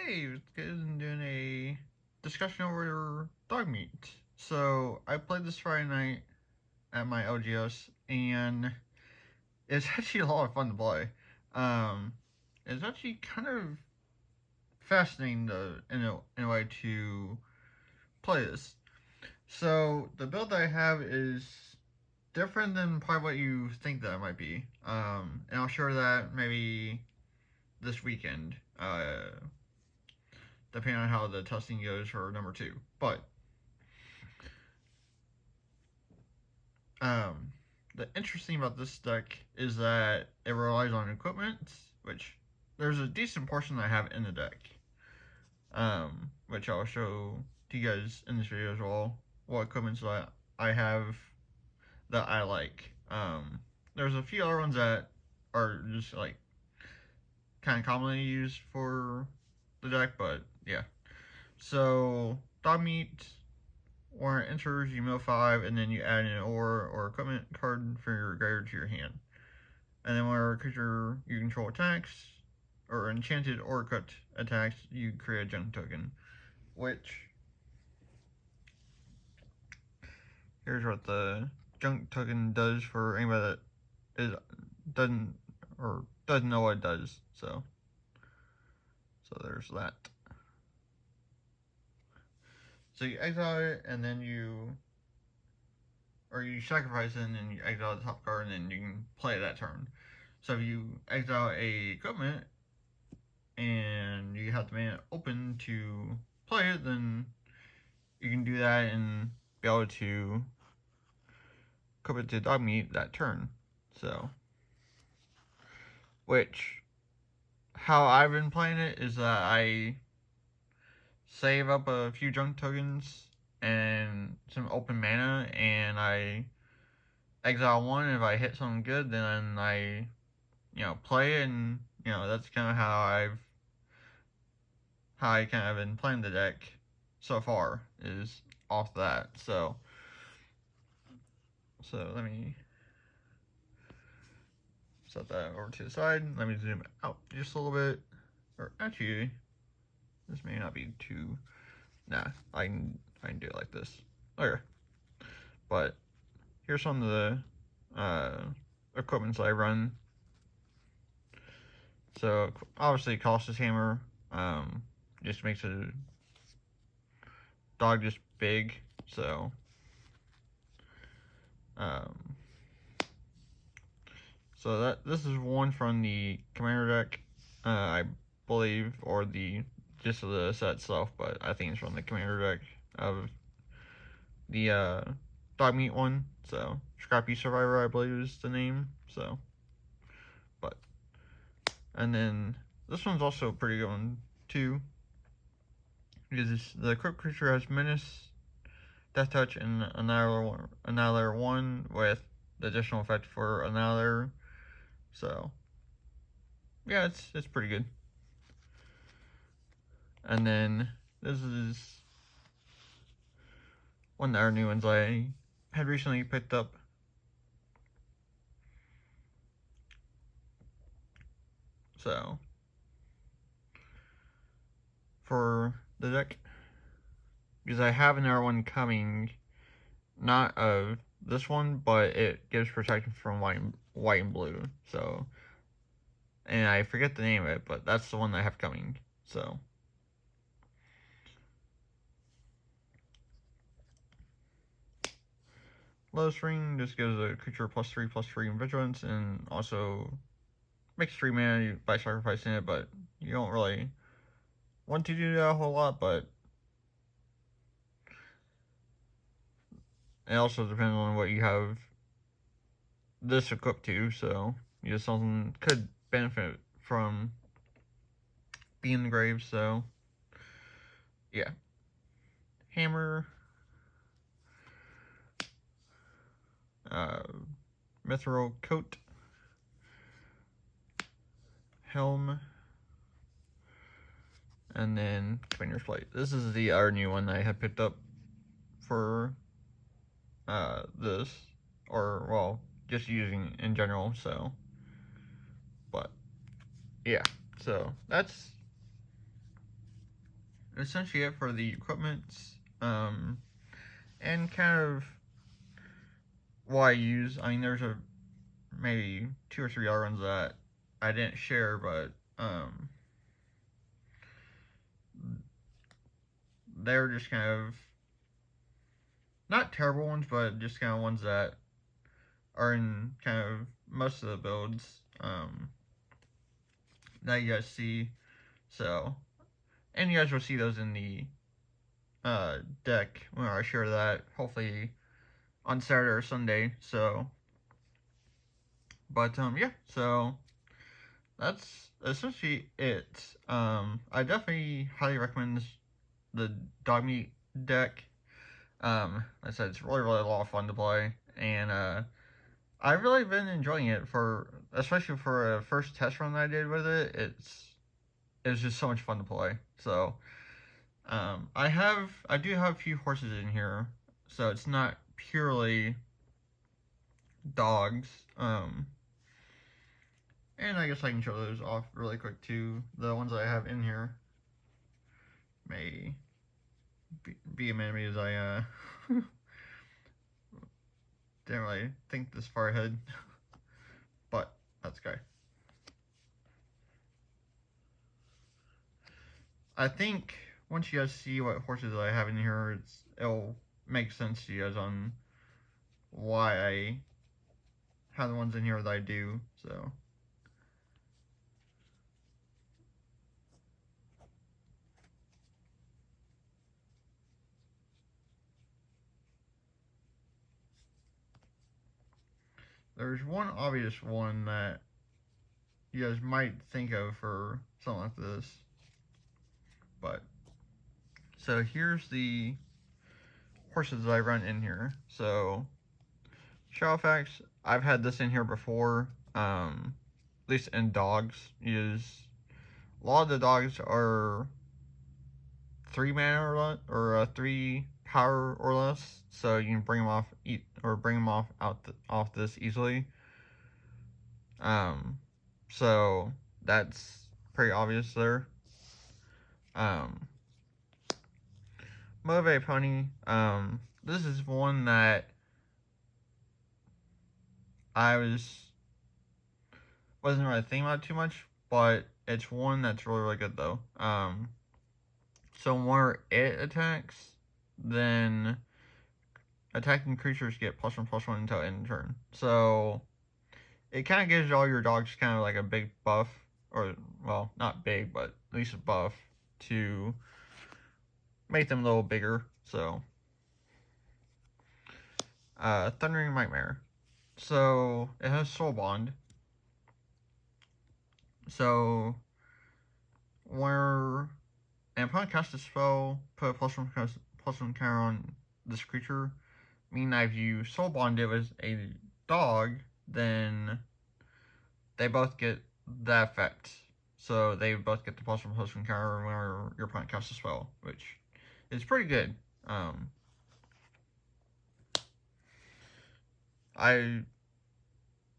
Hey, it's good. I'm doing a discussion over Dogmeat. So I played this Friday night at my LGS, and it's actually a lot of fun to play. Um, it's actually kind of fascinating in a way to play this. So the build that I have is different than probably what you think that it might be. And I'll share that maybe this weekend. Depending on how the testing goes for number 2. But um, the interesting about this deck is that it relies on equipment, which there's a decent portion I have in the deck, which I'll show to you guys in this video as well. What equipment that I have that I like. There's a few other ones that are just like kind of commonly used for the deck, but yeah. So Dogmeat, when it enters, you mill 5, and then you add an ore or equipment card for your graveyard to your hand. And then whenever a creature you control attacks, or enchanted or equipped attacks, you create a junk token. Which, here's what the junk token does for anybody that doesn't know what it does. So there's that. So you exile it, and then you sacrifice it, and then you exile the top card, and then you can play that turn. So if you exile a equipment, and you have the mana open to play it, then you can do that and be able to equip it to Dogmeat that turn. So, how I've been playing it is that I save up a few junk tokens and some open mana, and I exile one. And if I hit something good, then I, play it, and that's kind of how I kind of been playing the deck so far is off that. So let me set that over to the side. Let me zoom out just a little bit. Or actually, this may not be too. Nah, I can do it like this. Okay, but here's some of the equipments I run. So obviously, Colossus Hammer just makes a dog just big. So this is one from the Commander deck, I believe, or just the set itself, but I think it's from the Commander deck of the Dogmeat one. So Scrappy Survivor, I believe, is the name. So, and then this one's also a pretty good one too, because the equipped creature has Menace, Death Touch, and Annihilator 1 with the additional effect for Annihilator. So yeah, it's pretty good. And then this is one of our new ones I had recently picked up. So for the deck, because I have another one coming, not of this one, but it gives protection from white and blue. So, and I forget the name of it, but that's the one I have coming. So, Lotus Ring just gives a creature +3/+3 in vigilance, and also makes 3 mana by sacrificing it, but you don't really want to do that a whole lot, but it also depends on what you have this equipped to, so something could benefit from being in the grave. So yeah, Hammer, Mithril Coat, Helm, and then Commander's Plate. This is the other new one I had picked up for this, or well, just using in general. So, but yeah, so that's essentially it for the equipment, and kind of what I use. I mean, there's maybe 2 or 3 other ones that I didn't share, but they're just kind of not terrible ones, but just kind of ones that are in kind of most of the builds that you guys see. So, and you guys will see those in the deck when I share that, hopefully on Saturday or Sunday. So, but yeah, so that's essentially it. I definitely highly recommend the Dogmeat deck. Like I said, it's really a lot of fun to play, and I've really been enjoying it especially for a first test run that I did with it. It's just so much fun to play. So, I do have a few horses in here, so it's not purely dogs. And I guess I can show those off really quick too. The ones I have in here may be many as I didn't really think this far ahead, but that's okay. I think once you guys see what horses I have in here, it'll make sense to you guys on why I have the ones in here that I do. So, there's one obvious one that you guys might think of for something like this. But, so here's the horses that I run in here. So, Shadowfax, I've had this in here before, at least in dogs. A lot of the dogs are 3 mana or less, or 3 power or less, so you can bring them off off this easily. So that's pretty obvious there. Motivate Pony. This is one that I wasn't really thinking about too much, but it's one that's really good though. So whenever it attacks, then attacking creatures get +1/+1 until end turn. So it kind of gives all your dogs kind of like a big buff, or well, not big, but at least a buff to make them a little bigger. So, Thundering Nightmare. So it has Soul Bond. So and upon cast a spell, put a +1/+1 counter on this creature. Meaning that if you Soul Bond it with a dog, then they both get that effect. So they both get the +1/+1 counter whenever your opponent casts a spell, which is pretty good. I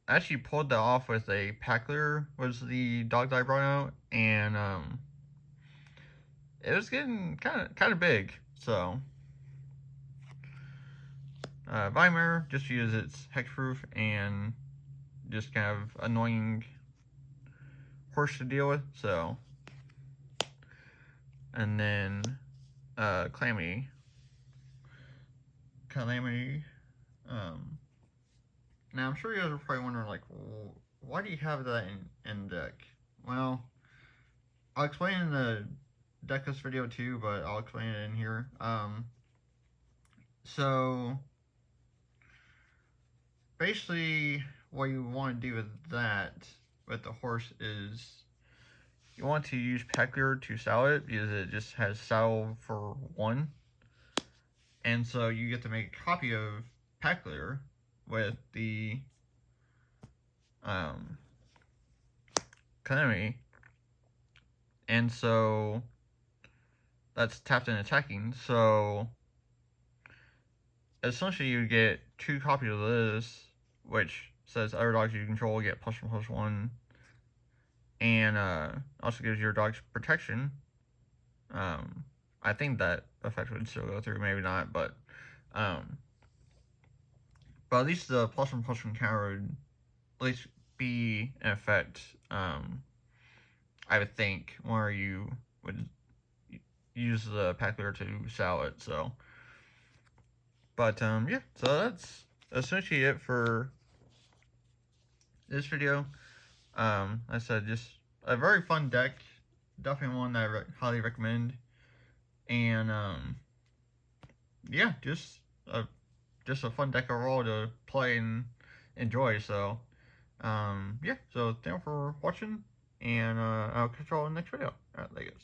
actually pulled that off with a Packler, was the dog that I brought out, and it was getting kind of big. So Weimar just uses its hexproof and just kind of annoying horse to deal with. So, and then Calamity. Now I'm sure you guys are probably wondering, like, well, why do you have that in deck? Well, I'll explain in the deck list video too, but I'll explain it in here. So basically, what you want to do with the horse is you want to use Packler to saddle it because it just has saddle for 1. And so you get to make a copy of Packler with the Calamity. And so that's tapped and attacking. So essentially you get 2 copies of this, which says other dogs you control get +1/+1, and also gives your dogs protection. I think that effect would still go through, maybe not, um, but at least the +1/+1 counter would at least be in effect. I would think where you would use the pack leader to sell it. So, but yeah, so that's essentially it for this video. I said just a very fun deck, definitely one that I highly recommend, and yeah, just a fun deck overall to play and enjoy. So yeah, so thank you for watching, and I'll catch you all in the next video. Alright, there you go.